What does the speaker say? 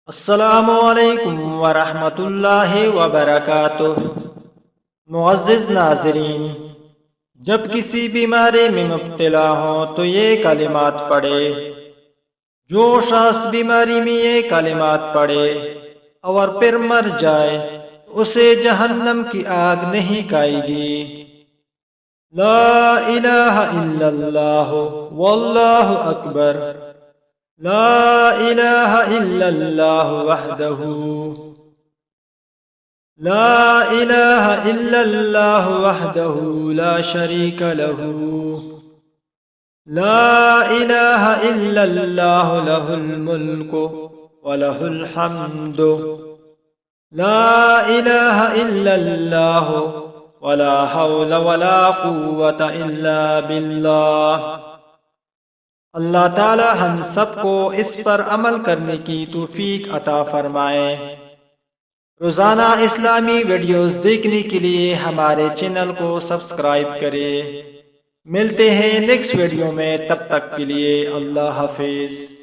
السلام علیکم ورحمۃ اللہ وبرکاتہ۔ معزز ناظرین، جب کسی بیماری میں مبتلا ہو تو یہ کلمات پڑھے۔ جو شخص بیماری میں یہ کلمات پڑھے اور پھر مر جائے اسے جہنم کی آگ نہیں کھائے گی۔ لا الہ الا اللہ واللہ اکبر، لا الہ الا اللہ وحدہ، لا الہ الا اللہ وحدہ لا شریک لہ، لا الہ الا اللہ لہ الملک ولہ الحمد، لا الہ الا اللہ ولا حول ولا قوة الا باللہ۔ اللہ تعالی ہم سب کو اس پر عمل کرنے کی توفیق عطا فرمائے۔ روزانہ اسلامی ویڈیوز دیکھنے کے لیے ہمارے چینل کو سبسکرائب کریں۔ ملتے ہیں نیکسٹ ویڈیو میں، تب تک کے لیے اللہ حافظ۔